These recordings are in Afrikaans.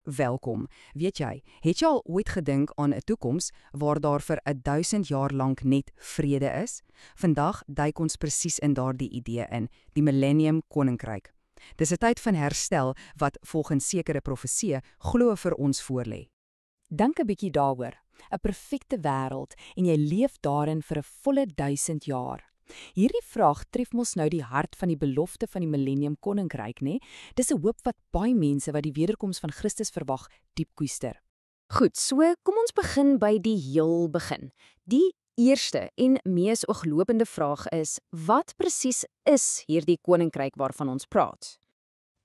Welkom. Weet jy, het jy al ooit gedink aan 'n toekoms waar daar vir 1000 jaar lank net vrede is? Vandag duik ons presies in daardie idee in, die Millennium Koninkryk. Dis 'n tyd van herstel wat volgens sekere profeseë glo vir ons voorlê. Dink 'n bietjie daaroor. 'n Perfekte wêreld en jy leef daarin vir 'n volle 1000 jaar. Hierdie vraag tref mos nou die hart van die belofte van die Millennium Koninkryk, né? Dis 'n hoop wat baie mense wat die wederkoms van Christus verwag, diep koester. Goed, so kom ons begin by die heel begin. Die eerste en mees ooglopende vraag is, wat presies is hierdie koninkryk waarvan ons praat?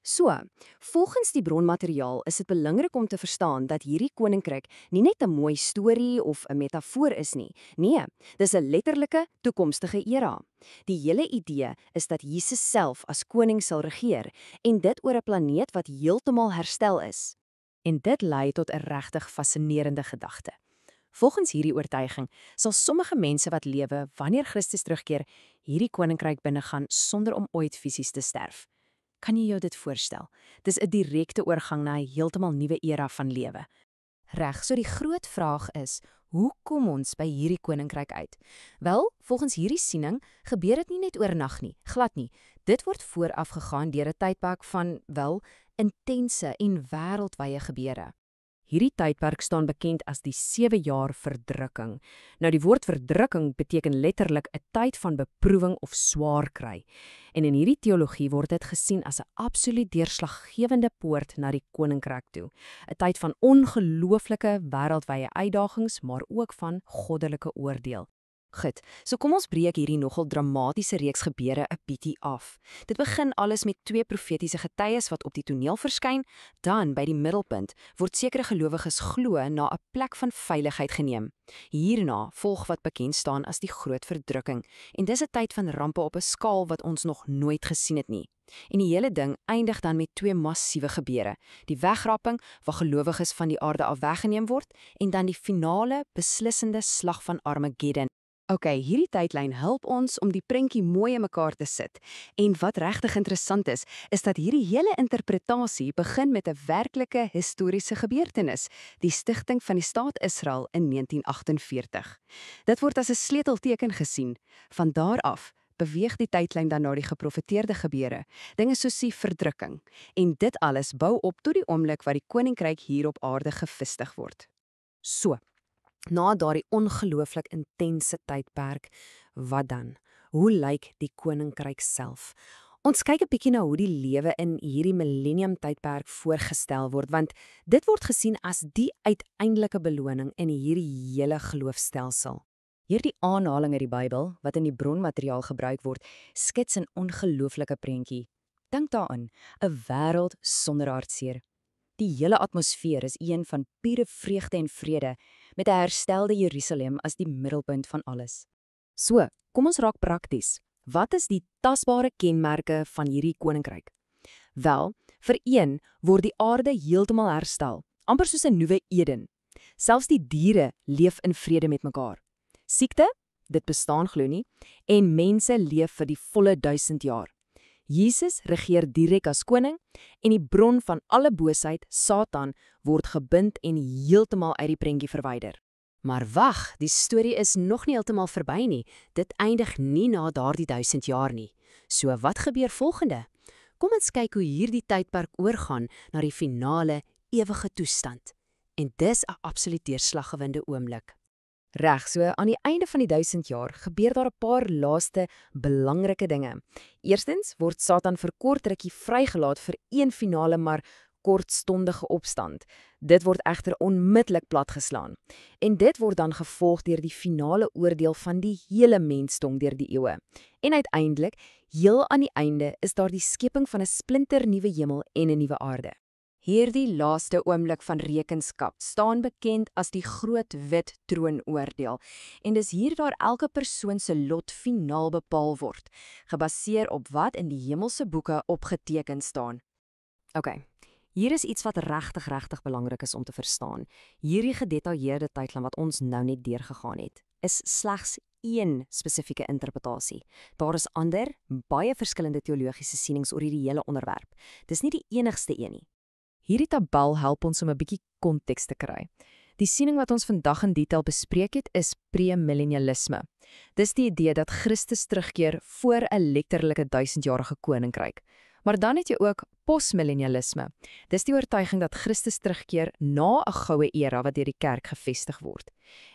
So, volgens die bronmateriaal is dit belangrik om te verstaan dat hierdie koninkryk nie net 'n mooi storie of 'n metafoor is nie. Nee, dis 'n letterlike toekomstige era. Die hele idee is dat Jesus self as koning sal regeer en dit oor 'n planeet wat heeltemal herstel is. En dit lei tot 'n regtig fascinerende gedagte. Volgens hierdie oortuiging sal sommige mense wat lewe wanneer Christus terugkeer, hierdie koninkryk binnegaan sonder om ooit fisies te sterf. Kan jy jou dit voorstel? Dis 'n direkte oorgang na 'n heeltemal nuwe era van lewe. Reg, so die groot vraag is, hoe kom ons by hierdie koninkryk uit? Wel, volgens hierdie siening gebeur dit nie net oornag nie, glad nie. Dit word vooraf gegaan deur 'n tydperk van, wel, intense en wêreldwye gebeure. Hierdie tydperk staan bekend as die 7 jaar verdrukking. Nou die woord verdrukking beteken letterlik 'n tyd van beproewing of swaar kry. En in hierdie teologie word dit gesien as 'n absoluut deurslaggewende poort na die koninkryk toe. 'n Tyd van ongelooflike wêreldwye uitdagings, maar ook van goddelike oordeel. Goed, so kom ons breek hierdie nogal dramatiese reeks gebeure 'n bietjie af. Dit begin alles met 2 profetiese getuies wat op die toneel verskyn, dan by die middelpunt word sekere gelowiges glo na 'n plek van veiligheid geneem. Hierna volg wat bekend staan as die groot verdrukking, en dis 'n tyd van rampe op 'n skaal wat ons nog nooit gesien het nie. En die hele ding eindig dan met 2 massiewe gebeure: die wegrapping waar gelowiges van die aarde af weggeneem word, en dan die finale beslissende slag van Armageddon. Hierdie tydlyn help ons om die prentjie mooi in mekaar te sit. En wat regtig interessant is dat hierdie hele interpretasie begin met 'n werklike historiese gebeurtenis, die stigting van die staat Israel in 1948. Dit word as 'n sleutelteken gesien. Van daar af beweeg die tydlyn dan na die geprofeteerde gebeure, dinge soos die verdrukking. En dit alles bou op tot die oomblik waar die koninkryk hier op aarde gevestig word. So, na daardie ongelooflik intense tydperk, wat dan? Hoe lyk die koninkryk self? Ons kyk 'n bietjie na hoe die lewe in hierdie millennium tydperk voorgestel word, want dit word gesien as die uiteindelike beloning in hierdie hele geloofstelsel. Hierdie aanhaling uit die Bybel, wat in die bronmateriaal gebruik word, skets 'n ongelooflike prentjie. Dink daaraan, 'n wêreld sonder hartseer. Die hele atmosfeer is een van pure vreugde en vrede, met 'n herstelde Jerusalem as die middelpunt van alles. So, kom ons raak prakties. Wat is die tasbare kenmerke van hierdie koninkryk? Wel, vir een word die aarde heeltemal herstel, amper soos 'n nuwe Eden. Selfs die diere leef in vrede met mekaar. Siekte, dit bestaan glo nie, en mense leef vir die volle 1000 jaar. Jesus regeer direk as koning, en die bron van alle boosheid, Satan, word gebind en heeltemal uit die prentjie verwyder. Maar wag, die storie is nog nie heeltemal verby nie. Dit eindig nie na daardie 1000 jaar nie. So wat gebeur volgende? Kom ons kyk hoe hierdie tydperk oorgaan na die finale ewige toestand. En dis 'n absoluut deurslaggewende oomblik. Reg, so aan die einde van die 1000 jaar gebeur daar 'n paar laaste belangrike dinge. Eerstens word Satan vir kort rukkie vrygelaat vir een finale maar kortstondige opstand. Dit word egter onmiddellik platgeslaan. En dit word dan gevolg deur die finale oordeel van die hele mensdom deur die eeue. En uiteindelik, heel aan die einde, is daar die skeping van 'n splinternuwe hemel en 'n nuwe aarde. Hierdie laaste oomblik van rekenskap staan bekend as die groot wit troonoordeel, en dis hier waar elke persoon se lot finaal bepaal word, gebaseer op wat in die hemelse boeke opgeteken staan. Hier is iets wat regtig belangrik is om te verstaan. Hierdie gedetailleerde tydlyn wat ons nou net deurgegaan het, is slegs een spesifieke interpretasie. Daar is ander, baie verskillende teologiese sienings oor hierdie hele onderwerp. Dis nie die enigste een nie. Hierdie tabel help ons om 'n bietjie konteks te kry. Die siening wat ons vandag in detail bespreek het, is premillennialisme. Dis die idee dat Christus terugkeer voor 'n letterlike 1000-jarige koninkryk. Maar dan het jy ook postmillennialisme. Dis die oortuiging dat Christus terugkeer na 'n goue era wat deur die kerk gevestig word.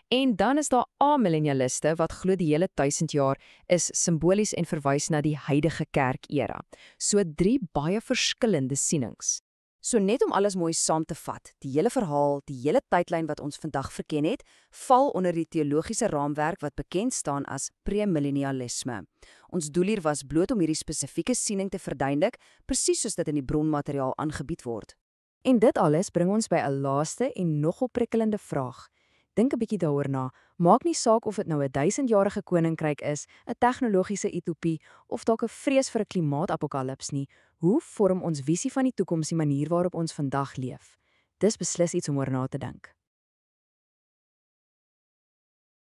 En dan is daar amillennialiste wat glo die hele 1000 jaar is simbolies en verwys na die huidige kerkera. So 3 baie verskillende sienings. So net om alles mooi saam te vat, die hele verhaal, die hele tydlyn wat ons vandag verken het, val onder die teologiese raamwerk wat bekend staan as premillennialisme. Ons doel hier was bloot om hierdie spesifieke siening te verduidelik, presies soos dit in die bronmateriaal aangebied word. En dit alles bring ons by 'n laaste en nogal prikkelende vraag. Dink 'n bietjie daaroor na. Maak nie saak of dit nou 'n 1000-jarige koninkryk is, 'n tegnologiese utopie of dalk 'n vrees vir 'n klimaatapokalips nie. Hoe vorm ons visie van die toekoms die manier waarop ons vandag leef? Dis beslis iets om oor na te dink.